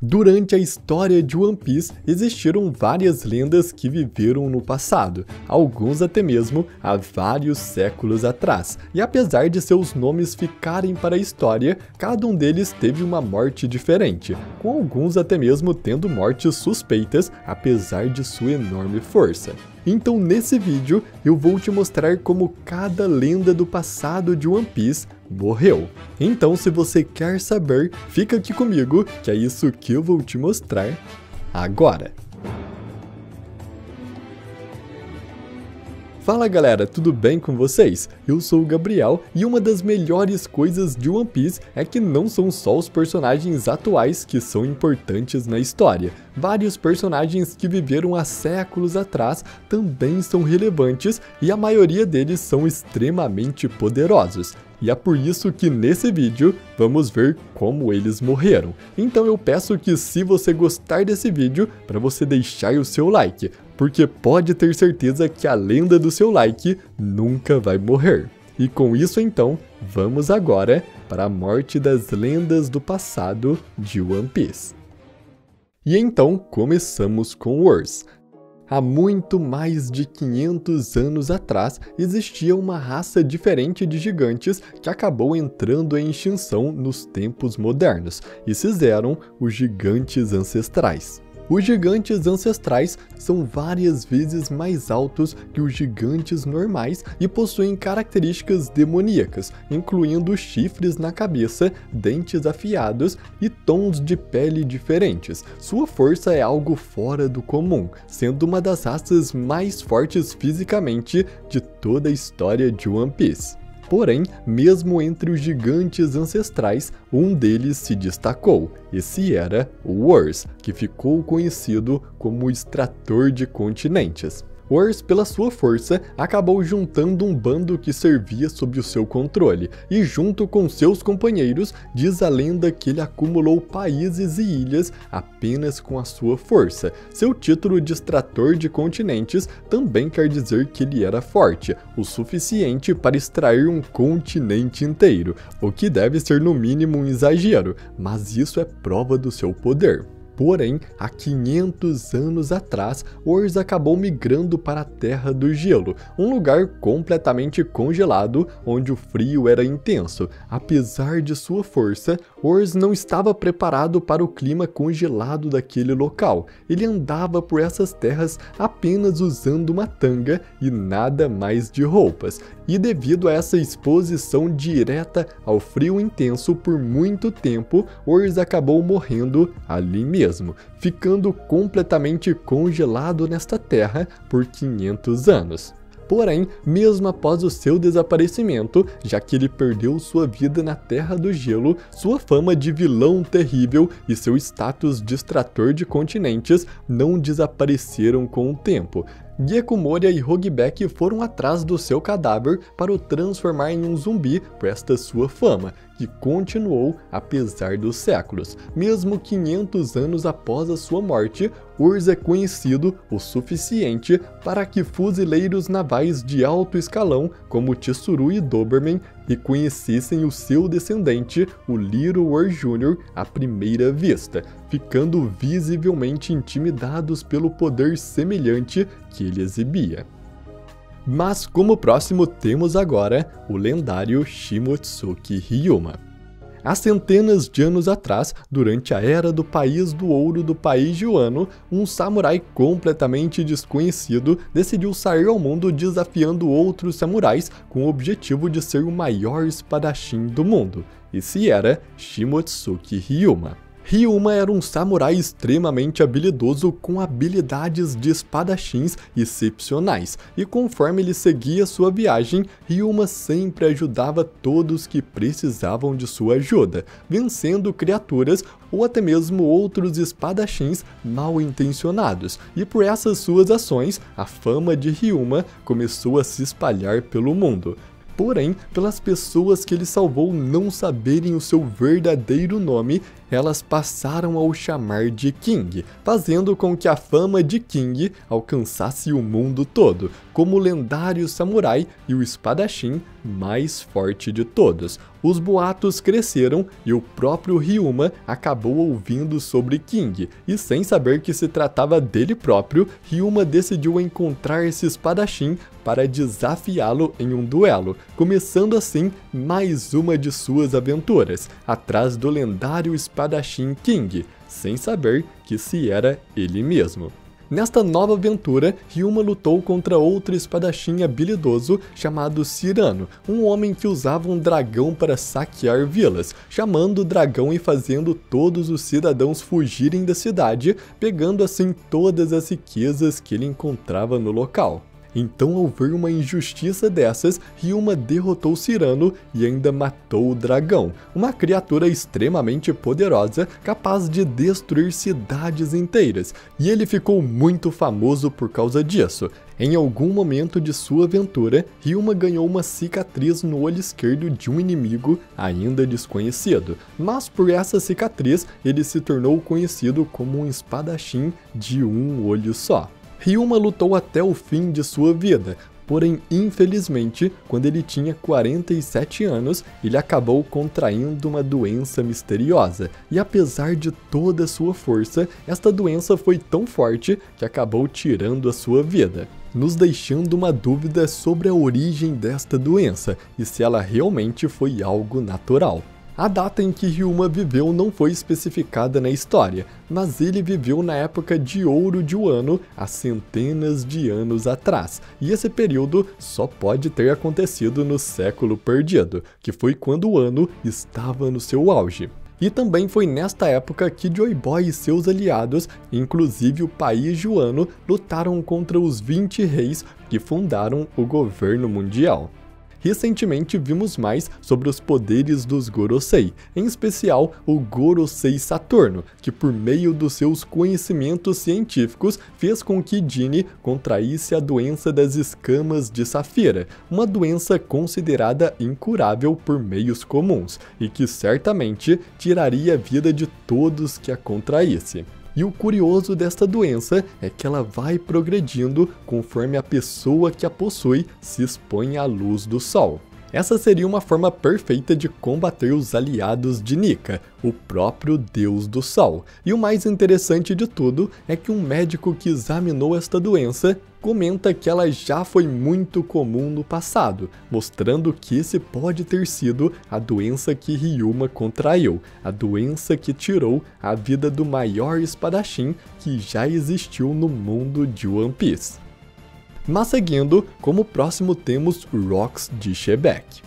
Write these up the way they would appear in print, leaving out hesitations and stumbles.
Durante a história de One Piece, existiram várias lendas que viveram no passado, alguns até mesmo há vários séculos atrás, e apesar de seus nomes ficarem para a história, cada um deles teve uma morte diferente, com alguns até mesmo tendo mortes suspeitas, apesar de sua enorme força. Então nesse vídeo eu vou te mostrar como cada lenda do passado de One Piece morreu. Então se você quer saber, fica aqui comigo, que é isso que eu vou te mostrar agora. Fala galera, tudo bem com vocês? Eu sou o Gabriel e uma das melhores coisas de One Piece é que não são só os personagens atuais que são importantes na história. Vários personagens que viveram há séculos atrás também são relevantes e a maioria deles são extremamente poderosos. E é por isso que nesse vídeo vamos ver como eles morreram. Então eu peço que se você gostar desse vídeo, para você deixar o seu like, porque pode ter certeza que a lenda do seu like nunca vai morrer. E com isso então, vamos agora para a morte das lendas do passado de One Piece. E então começamos com Wars. Há muito mais de 500 anos atrás, existia uma raça diferente de gigantes que acabou entrando em extinção nos tempos modernos, e esses eram os gigantes ancestrais. Os gigantes ancestrais são várias vezes mais altos que os gigantes normais e possuem características demoníacas, incluindo chifres na cabeça, dentes afiados e tons de pele diferentes. Sua força é algo fora do comum, sendo uma das raças mais fortes fisicamente de toda a história de One Piece. Porém, mesmo entre os gigantes ancestrais, um deles se destacou. Esse era o Wars, que ficou conhecido como o Extrator de Continentes. Wars, pela sua força, acabou juntando um bando que servia sob o seu controle, e junto com seus companheiros, diz a lenda que ele acumulou países e ilhas apenas com a sua força. Seu título de Extrator de Continentes também quer dizer que ele era forte, o suficiente para extrair um continente inteiro, o que deve ser no mínimo um exagero, mas isso é prova do seu poder. Porém, há 500 anos atrás, Wars acabou migrando para a Terra do Gelo, um lugar completamente congelado onde o frio era intenso. Apesar de sua força, Wars não estava preparado para o clima congelado daquele local. Ele andava por essas terras apenas usando uma tanga e nada mais de roupas. E devido a essa exposição direta ao frio intenso por muito tempo, Wars acabou morrendo ali mesmo, ficando completamente congelado nesta terra por 500 anos. Porém, mesmo após o seu desaparecimento, já que ele perdeu sua vida na Terra do Gelo, sua fama de vilão terrível e seu status de extrator de continentes não desapareceram com o tempo. Gecko Moria e Hogback foram atrás do seu cadáver para o transformar em um zumbi por esta sua fama, que continuou apesar dos séculos. Mesmo 500 anos após a sua morte, Wars é conhecido o suficiente para que fuzileiros navais de alto escalão como Chizuru e Doberman reconhecessem o seu descendente, o Little Wars Jr., à primeira vista, ficando visivelmente intimidados pelo poder semelhante que ele exibia. Mas como próximo temos agora o lendário Shimotsuki Ryuma. Há centenas de anos atrás, durante a Era do País do Ouro do País de Wano, um samurai completamente desconhecido decidiu sair ao mundo desafiando outros samurais com o objetivo de ser o maior espadachim do mundo. Esse era Shimotsuki Ryuma. Ryuma era um samurai extremamente habilidoso com habilidades de espadachins excepcionais, e conforme ele seguia sua viagem, Ryuma sempre ajudava todos que precisavam de sua ajuda, vencendo criaturas ou até mesmo outros espadachins mal intencionados, e por essas suas ações, a fama de Ryuma começou a se espalhar pelo mundo. Porém, pelas pessoas que ele salvou não saberem o seu verdadeiro nome, elas passaram a o chamar de King, fazendo com que a fama de King alcançasse o mundo todo, como o lendário samurai e o espadachim mais forte de todos. Os boatos cresceram e o próprio Ryuma acabou ouvindo sobre King, e sem saber que se tratava dele próprio, Ryuma decidiu encontrar esse espadachim para desafiá-lo em um duelo, começando assim mais uma de suas aventuras, atrás do lendário espadachim King, sem saber que se era ele mesmo. Nesta nova aventura, Ryuma lutou contra outro espadachim habilidoso chamado Cyrano, um homem que usava um dragão para saquear vilas, chamando o dragão e fazendo todos os cidadãos fugirem da cidade, pegando assim todas as riquezas que ele encontrava no local. Então, ao ver uma injustiça dessas, Ryuma derrotou Cyrano e ainda matou o dragão, uma criatura extremamente poderosa capaz de destruir cidades inteiras, e ele ficou muito famoso por causa disso. Em algum momento de sua aventura, Ryuma ganhou uma cicatriz no olho esquerdo de um inimigo ainda desconhecido, mas por essa cicatriz ele se tornou conhecido como um espadachim de um olho só. Ryuma lutou até o fim de sua vida, porém, infelizmente, quando ele tinha 47 anos, ele acabou contraindo uma doença misteriosa, e apesar de toda a sua força, esta doença foi tão forte que acabou tirando a sua vida, nos deixando uma dúvida sobre a origem desta doença e se ela realmente foi algo natural. A data em que Ryuma viveu não foi especificada na história, mas ele viveu na época de ouro de Wano há centenas de anos atrás, e esse período só pode ter acontecido no século perdido, que foi quando Wano estava no seu auge. E também foi nesta época que Joy Boy e seus aliados, inclusive o país de Wano, lutaram contra os 20 reis que fundaram o governo mundial. Recentemente vimos mais sobre os poderes dos Gorosei, em especial o Gorosei Saturno, que por meio dos seus conhecimentos científicos fez com que Jinny contraísse a doença das escamas de Safira, uma doença considerada incurável por meios comuns, e que certamente tiraria a vida de todos que a contraísse. E o curioso desta doença é que ela vai progredindo conforme a pessoa que a possui se expõe à luz do sol. Essa seria uma forma perfeita de combater os aliados de Nika, o próprio deus do sol. E o mais interessante de tudo é que um médico que examinou esta doença comenta que ela já foi muito comum no passado, mostrando que esse pode ter sido a doença que Ryuma contraiu, a doença que tirou a vida do maior espadachim que já existiu no mundo de One Piece. Mas seguindo, como próximo temos Rox de Shebeck.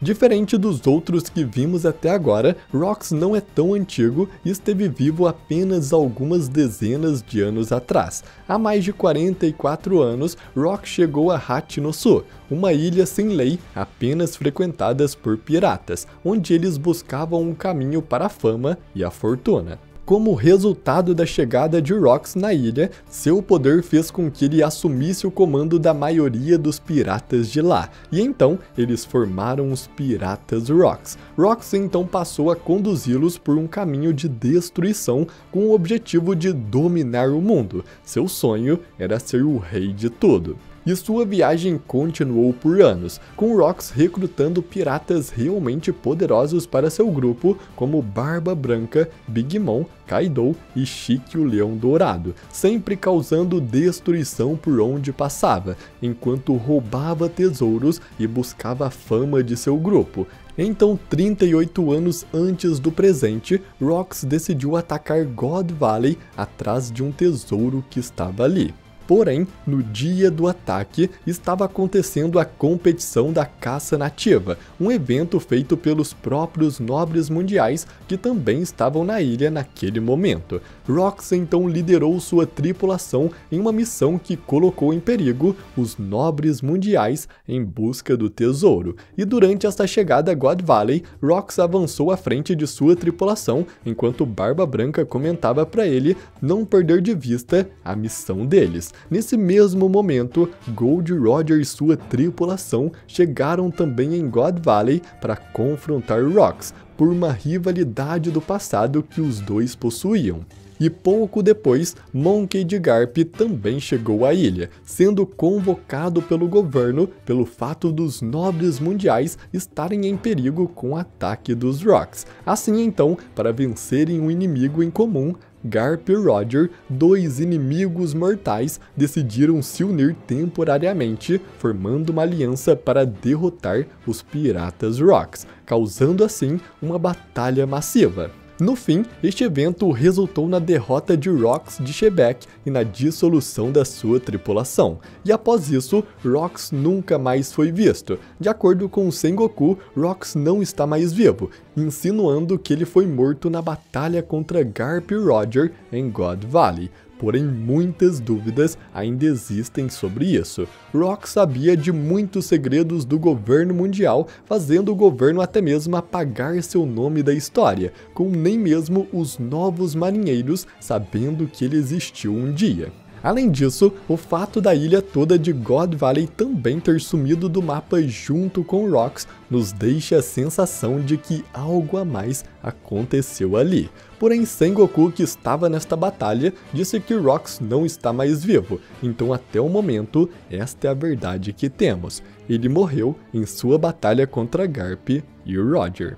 Diferente dos outros que vimos até agora, Rox não é tão antigo e esteve vivo apenas algumas dezenas de anos atrás. Há mais de 44 anos, Rox chegou a Hachinosu, uma ilha sem lei apenas frequentadas por piratas, onde eles buscavam um caminho para a fama e a fortuna. Como resultado da chegada de Rox na ilha, seu poder fez com que ele assumisse o comando da maioria dos piratas de lá, e então eles formaram os Piratas Rox. Rox então passou a conduzi-los por um caminho de destruição com o objetivo de dominar o mundo. Seu sonho era ser o rei de tudo. E sua viagem continuou por anos, com Rox recrutando piratas realmente poderosos para seu grupo, como Barba Branca, Big Mom, Kaido e Chique o Leão Dourado, sempre causando destruição por onde passava, enquanto roubava tesouros e buscava a fama de seu grupo. Então, 38 anos antes do presente, Rox decidiu atacar God Valley atrás de um tesouro que estava ali. Porém, no dia do ataque, estava acontecendo a competição da caça nativa, um evento feito pelos próprios nobres mundiais que também estavam na ilha naquele momento. Rox então liderou sua tripulação em uma missão que colocou em perigo os nobres mundiais em busca do tesouro. E durante esta chegada a God Valley, Rox avançou à frente de sua tripulação, enquanto Barba Branca comentava para ele não perder de vista a missão deles. Nesse mesmo momento, Gold Roger e sua tripulação chegaram também em God Valley para confrontar Rox. por uma rivalidade do passado que os dois possuíam. E pouco depois, Monkey D. Garp também chegou à ilha, sendo convocado pelo governo pelo fato dos nobres mundiais estarem em perigo com o ataque dos Rocks. Assim então, para vencerem um inimigo em comum, Garp e Roger, dois inimigos mortais, decidiram se unir temporariamente, formando uma aliança para derrotar os piratas Rocks, causando assim uma batalha massiva. No fim, este evento resultou na derrota de Rocks de Xebec e na dissolução da sua tripulação. E após isso, Rocks nunca mais foi visto. De acordo com Sengoku, Rocks não está mais vivo, insinuando que ele foi morto na batalha contra Garp e Roger em God Valley. Porém, muitas dúvidas ainda existem sobre isso. Rocks sabia de muitos segredos do governo mundial, fazendo o governo até mesmo apagar seu nome da história, com nem mesmo os novos marinheiros sabendo que ele existiu um dia. Além disso, o fato da ilha toda de God Valley também ter sumido do mapa junto com Rocks nos deixa a sensação de que algo a mais aconteceu ali. Porém, Sengoku, que estava nesta batalha, disse que Rocks não está mais vivo, então até o momento, esta é a verdade que temos. Ele morreu em sua batalha contra Garp e Roger.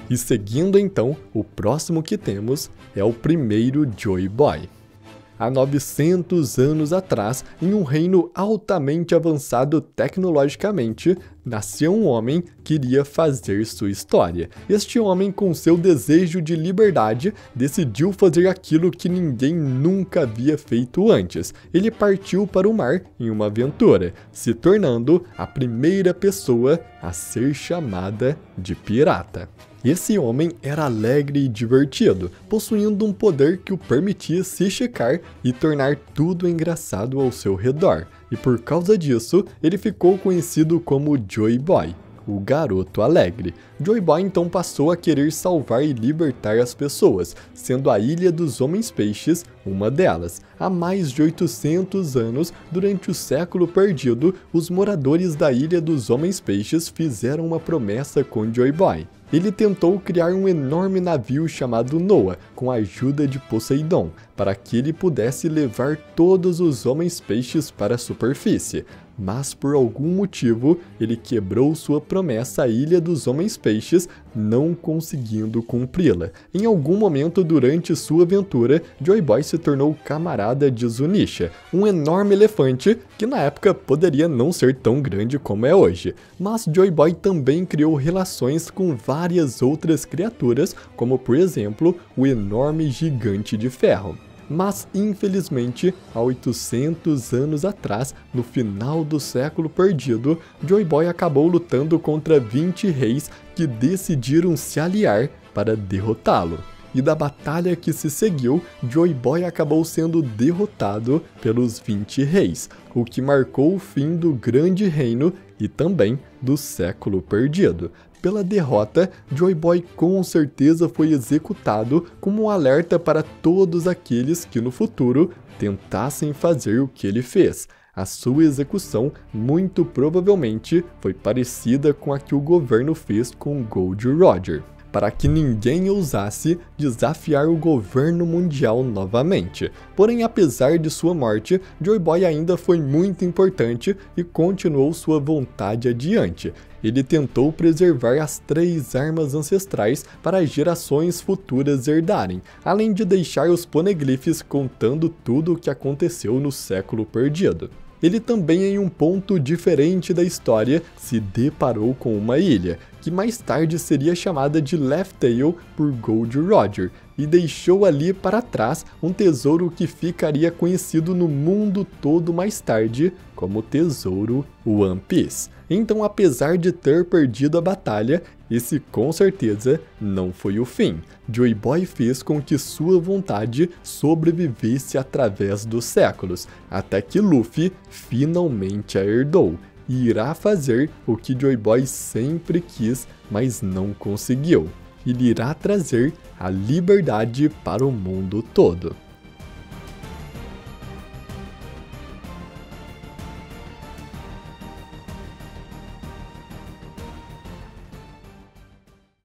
E seguindo então, o próximo que temos é o primeiro Joy Boy. Há 900 anos atrás, em um reino altamente avançado tecnologicamente, nasceu um homem que iria fazer sua história. Este homem, com seu desejo de liberdade, decidiu fazer aquilo que ninguém nunca havia feito antes. Ele partiu para o mar em uma aventura, se tornando a primeira pessoa a ser chamada de pirata. Esse homem era alegre e divertido, possuindo um poder que o permitia se esticar e tornar tudo engraçado ao seu redor. E por causa disso, ele ficou conhecido como Joy Boy, o garoto alegre. Joy Boy então passou a querer salvar e libertar as pessoas, sendo a Ilha dos Homens Peixes uma delas. Há mais de 800 anos, durante o século perdido, os moradores da Ilha dos Homens Peixes fizeram uma promessa com Joy Boy. Ele tentou criar um enorme navio chamado Noah, com a ajuda de Poseidon, para que ele pudesse levar todos os homens-peixes para a superfície. Mas por algum motivo, ele quebrou sua promessa à Ilha dos Homens-Peixes, não conseguindo cumpri-la. Em algum momento durante sua aventura, Joy Boy se tornou camarada de Zunisha, um enorme elefante que na época poderia não ser tão grande como é hoje. Mas Joy Boy também criou relações com várias outras criaturas, como por exemplo, o enorme gigante de ferro. Mas, infelizmente, há 800 anos atrás, no final do século perdido, Joy Boy acabou lutando contra 20 reis que decidiram se aliar para derrotá-lo. E da batalha que se seguiu, Joy Boy acabou sendo derrotado pelos 20 reis, o que marcou o fim do grande reino e também do século perdido. Pela derrota, Joy Boy com certeza foi executado como um alerta para todos aqueles que no futuro tentassem fazer o que ele fez. A sua execução muito provavelmente foi parecida com a que o governo fez com Gold Roger, para que ninguém ousasse desafiar o governo mundial novamente. Porém, apesar de sua morte, Joy Boy ainda foi muito importante e continuou sua vontade adiante. Ele tentou preservar as 3 armas ancestrais para as gerações futuras herdarem, além de deixar os poneglyphs contando tudo o que aconteceu no século perdido. Ele também, em um ponto diferente da história, se deparou com uma ilha, que mais tarde seria chamada de Laugh Tale por Gold Roger, e deixou ali para trás um tesouro que ficaria conhecido no mundo todo mais tarde como Tesouro One Piece. Então, apesar de ter perdido a batalha, esse com certeza não foi o fim. Joy Boy fez com que sua vontade sobrevivesse através dos séculos, até que Luffy finalmente a herdou, e irá fazer o que Joy Boy sempre quis, mas não conseguiu. Ele irá trazer a liberdade para o mundo todo.